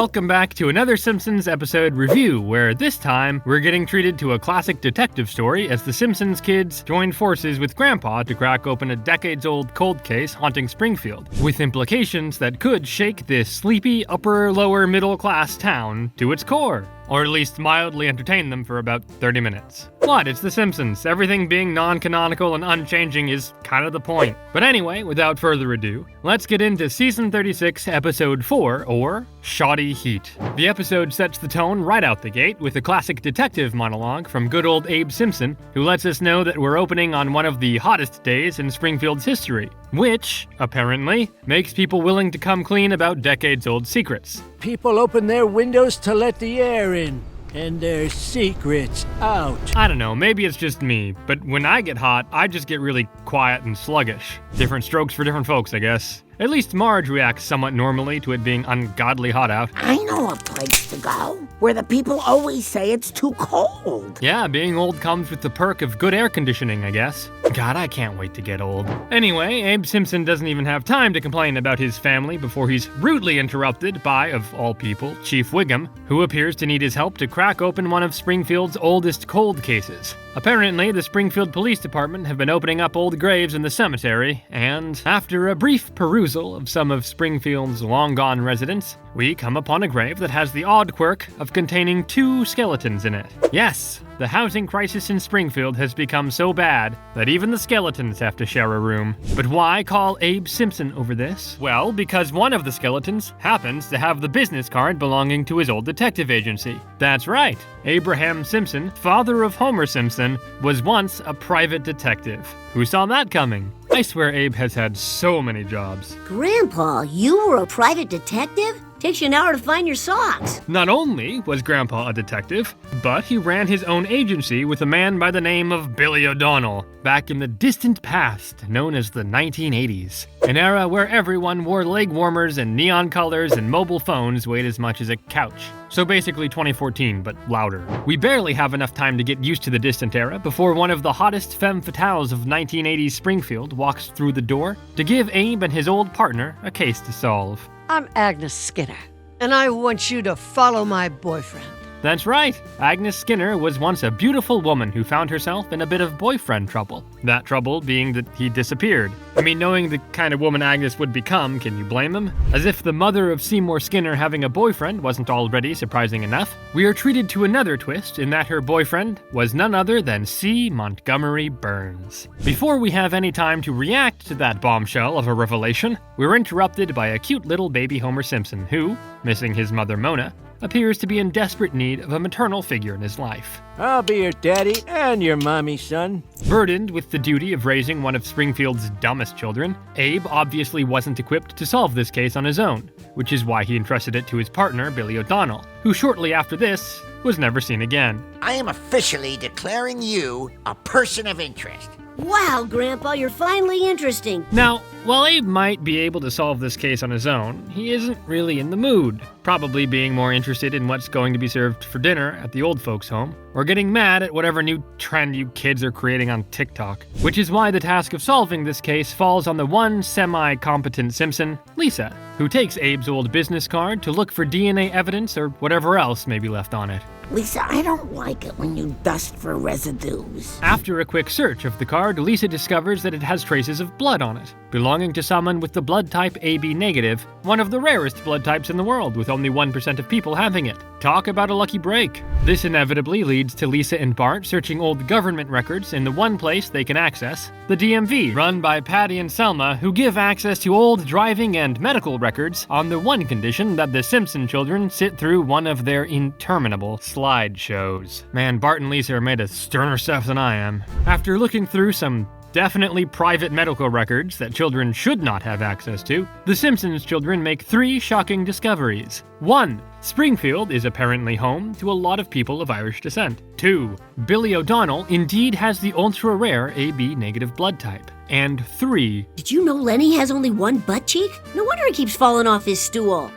Welcome back to another Simpsons episode review, where this time we're getting treated to a classic detective story as the Simpsons kids join forces with Grandpa to crack open a decades-old cold case haunting Springfield, with implications that could shake this sleepy upper-lower middle-class town to its core. Or at least mildly entertain them for about 30 minutes. What? It's The Simpsons. Everything being non-canonical and unchanging is kind of the point. But anyway, without further ado, let's get into Season 36, Episode 4, or Shoddy Heat. The episode sets the tone right out the gate with a classic detective monologue from good old Abe Simpson, who lets us know that we're opening on one of the hottest days in Springfield's history, which, apparently, makes people willing to come clean about decades-old secrets. People open their windows to let the air in, and their secrets out. I don't know, maybe it's just me, but when I get hot, I just get really quiet and sluggish. Different strokes for different folks, I guess. At least Marge reacts somewhat normally to it being ungodly hot out. I know a place to go, where the people always say it's too cold. Yeah, being old comes with the perk of good air conditioning, I guess. God, I can't wait to get old. Anyway, Abe Simpson doesn't even have time to complain about his family before he's rudely interrupted by, of all people, Chief Wiggum, who appears to need his help to crack open one of Springfield's oldest cold cases. Apparently, the Springfield Police Department have been opening up old graves in the cemetery, and after a brief perusal of some of Springfield's long-gone residents, we come upon a grave that has the odd quirk of containing 2 skeletons in it. Yes, the housing crisis in Springfield has become so bad that even the skeletons have to share a room. But why call Abe Simpson over this? Well, because one of the skeletons happens to have the business card belonging to his old detective agency. That's right, Abraham Simpson, father of Homer Simpson, was once a private detective. Who saw that coming? I swear Abe has had so many jobs. Grandpa, you were a private detective? Takes you an hour to find your socks. Not only was Grandpa a detective, but he ran his own agency with a man by the name of Billy O'Donnell, back in the distant past, known as the 1980s. An era where everyone wore leg warmers and neon colors and mobile phones weighed as much as a couch. So basically 2014, but louder. We barely have enough time to get used to the distant era before one of the hottest femme fatales of 1980s Springfield walks through the door to give Abe and his old partner a case to solve. I'm Agnes Skinner, and I want you to follow my boyfriend. That's right. Agnes Skinner was once a beautiful woman who found herself in a bit of boyfriend trouble. That trouble being that he disappeared. I mean, knowing the kind of woman Agnes would become, can you blame him? As if the mother of Seymour Skinner having a boyfriend wasn't already surprising enough, we are treated to another twist in that her boyfriend was none other than C. Montgomery Burns. Before we have any time to react to that bombshell of a revelation, we're interrupted by a cute little baby Homer Simpson who, missing his mother Mona, appears to be in desperate need of a maternal figure in his life. I'll be your daddy and your mommy, son. Burdened with the duty of raising one of Springfield's dumbest children, Abe obviously wasn't equipped to solve this case on his own, which is why he entrusted it to his partner, Billy O'Donnell, who shortly after this was never seen again. I am officially declaring you a person of interest. Wow, Grandpa, you're finally interesting. Now, while Abe might be able to solve this case on his own, he isn't really in the mood, probably being more interested in what's going to be served for dinner at the old folks' home, or getting mad at whatever new trend you kids are creating on TikTok. Which is why the task of solving this case falls on the one semi-competent Simpson, Lisa, who takes Abe's old business card to look for DNA evidence or whatever else may be left on it. Lisa, I don't like it when you dust for residues. After a quick search of the card, Lisa discovers that it has traces of blood on it, belonging to someone with the blood type AB negative, one of the rarest blood types in the world, with only 1% of people having it. Talk about a lucky break. This inevitably leads to Lisa and Bart searching old government records in the one place they can access, the DMV, run by Patty and Selma, who give access to old driving and medical records on the one condition that the Simpson children sit through one of their interminable slideshows. Man, Bart and Lisa are made of sterner stuff than I am. After looking through some definitely private medical records that children should not have access to, the Simpsons children make 3 shocking discoveries. 1. Springfield is apparently home to a lot of people of Irish descent. 2. Billy O'Donnell indeed has the ultra-rare AB negative blood type. And 3. Did you know Lenny has only one butt cheek? No wonder he keeps falling off his stool.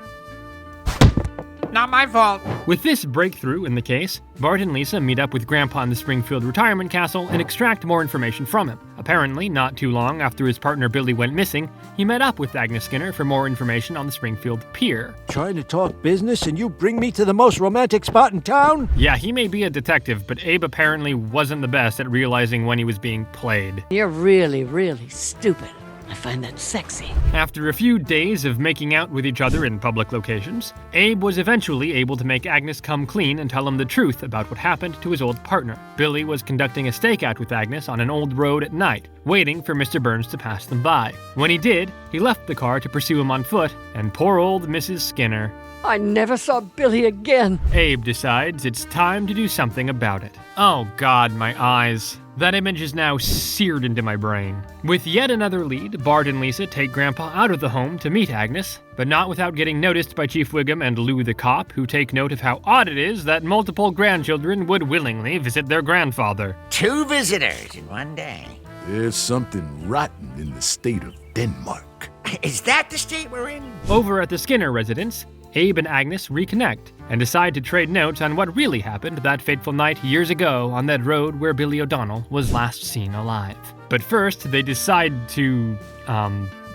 Not my fault. With this breakthrough in the case, Bart and Lisa meet up with Grandpa in the Springfield retirement castle and extract more information from him. Apparently, not too long after his partner Billy went missing, he met up with Agnes Skinner for more information on the Springfield Pier. Trying to talk business and you bring me to the most romantic spot in town? Yeah, he may be a detective, but Abe apparently wasn't the best at realizing when he was being played. You're really, really stupid. I find that sexy. After a few days of making out with each other in public locations, Abe was eventually able to make Agnes come clean and tell him the truth about what happened to his old partner. Billy was conducting a stakeout with Agnes on an old road at night, waiting for Mr. Burns to pass them by. When he did, he left the car to pursue him on foot, and poor old Mrs. Skinner. I never saw Billy again. Abe decides it's time to do something about it. Oh God, my eyes. That image is now seared into my brain. With yet another lead, Bart and Lisa take Grandpa out of the home to meet Agnes, but not without getting noticed by Chief Wiggum and Lou the cop, who take note of how odd it is that multiple grandchildren would willingly visit their grandfather. 2 visitors in one day. There's something rotten in the state of Denmark. Is that the state we're in? Over at the Skinner residence, Abe and Agnes reconnect and decide to trade notes on what really happened that fateful night years ago on that road where Billy O'Donnell was last seen alive. But first, they decide to,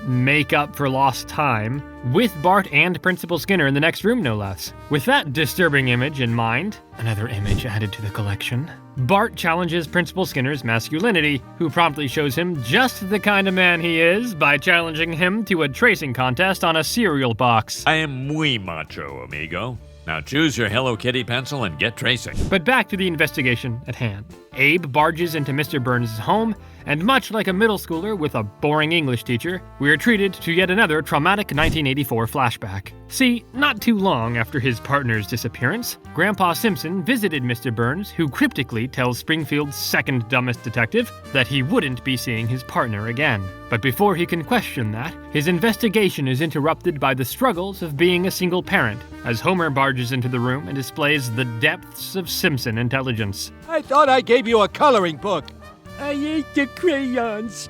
make up for lost time with Bart and Principal Skinner in the next room, no less. With that disturbing image in mind, another image added to the collection, Bart challenges Principal Skinner's masculinity, who promptly shows him just the kind of man he is by challenging him to a tracing contest on a cereal box. I am muy macho, amigo. Now choose your Hello Kitty pencil and get tracing. But back to the investigation at hand. Abe barges into Mr. Burns' home, and much like a middle schooler with a boring English teacher, we are treated to yet another traumatic 1984 flashback. See, not too long after his partner's disappearance, Grampa Simpson visited Mr. Burns, who cryptically tells Springfield's second dumbest detective that he wouldn't be seeing his partner again. But before he can question that, his investigation is interrupted by the struggles of being a single parent, as Homer barges into the room and displays the depths of Simpson intelligence. I thought I gave you a coloring book. I ate the crayons.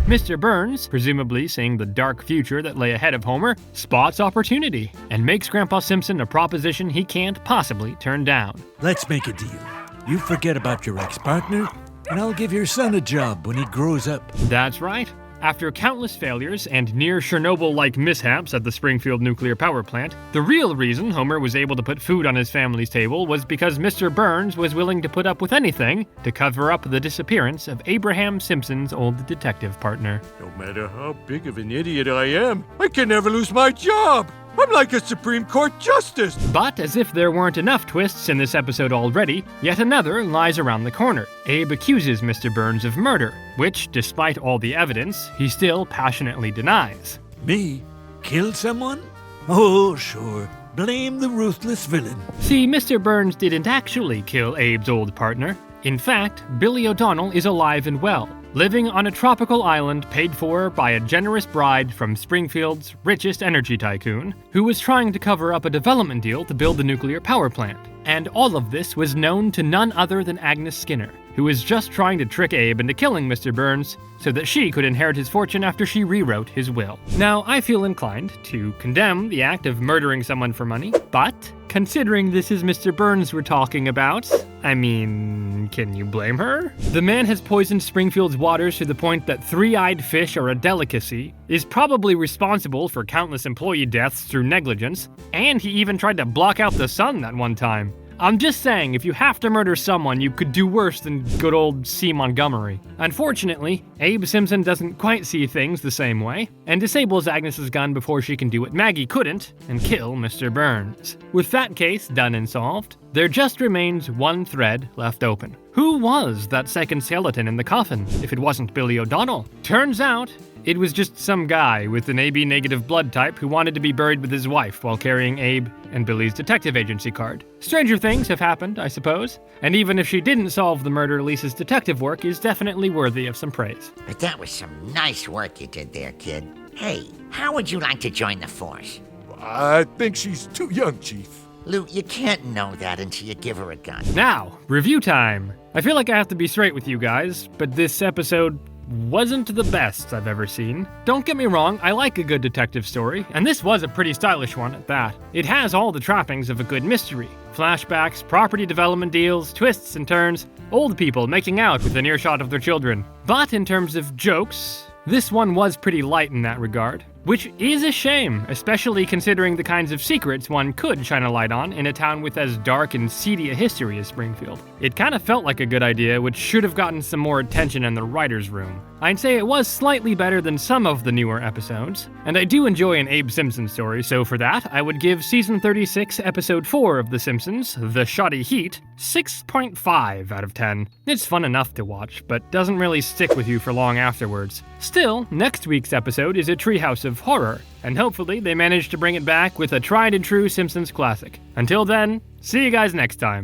Mr. Burns, presumably seeing the dark future that lay ahead of Homer, spots opportunity and makes Grandpa Simpson a proposition he can't possibly turn down. Let's make a deal. You forget about your ex-partner, and I'll give your son a job when he grows up. That's right. After countless failures and near Chernobyl-like mishaps at the Springfield nuclear power plant, the real reason Homer was able to put food on his family's table was because Mr. Burns was willing to put up with anything to cover up the disappearance of Abraham Simpson's old detective partner. No matter how big of an idiot I am, I can never lose my job. I'm like a Supreme Court justice. But as if there weren't enough twists in this episode already, yet another lies around the corner. Abe accuses Mr. Burns of murder, which, despite all the evidence, he still passionately denies. Me? Kill someone? Oh, sure. Blame the ruthless villain. See, Mr. Burns didn't actually kill Abe's old partner. In fact, Billy O'Donnell is alive and well, living on a tropical island paid for by a generous bride from Springfield's richest energy tycoon, who was trying to cover up a development deal to build the nuclear power plant. And all of this was known to none other than Agnes Skinner, who was just trying to trick Abe into killing Mr. Burns so that she could inherit his fortune after she rewrote his will. Now, I feel inclined to condemn the act of murdering someone for money, but considering this is Mr. Burns we're talking about, I mean, can you blame her? The man has poisoned Springfield's waters to the point that three-eyed fish are a delicacy, is probably responsible for countless employee deaths through negligence, and he even tried to block out the sun that one time. I'm just saying, if you have to murder someone, you could do worse than good old C. Montgomery. Unfortunately, Abe Simpson doesn't quite see things the same way, and disables Agnes's gun before she can do what Maggie couldn't, and kill Mr. Burns. With that case done and solved, there just remains one thread left open. Who was that second skeleton in the coffin, if it wasn't Billy O'Donnell? Turns out, it was just some guy with an AB negative blood type who wanted to be buried with his wife while carrying Abe and Billy's detective agency card. Stranger things have happened, I suppose. And even if she didn't solve the murder, Lisa's detective work is definitely worthy of some praise. But that was some nice work you did there, kid. Hey, how would you like to join the force? I think she's too young, Chief. Lou, you can't know that until you give her a gun. Now, review time. I feel like I have to be straight with you guys, but this episode wasn't the best I've ever seen. Don't get me wrong, I like a good detective story, and this was a pretty stylish one at that. It has all the trappings of a good mystery. Flashbacks, property development deals, twists and turns, old people making out within earshot of their children. But in terms of jokes, this one was pretty light in that regard. Which is a shame, especially considering the kinds of secrets one could shine a light on in a town with as dark and seedy a history as Springfield. It kinda felt like a good idea, which should have gotten some more attention in the writer's room. I'd say it was slightly better than some of the newer episodes, and I do enjoy an Abe Simpson story, so for that, I would give Season 36, Episode 4 of The Simpsons, The Shoddy Heat, 6.5 out of 10. It's fun enough to watch, but doesn't really stick with you for long afterwards. Still, next week's episode is a treehouse of horror, and hopefully they manage to bring it back with a tried and true Simpsons classic. Until then, see you guys next time.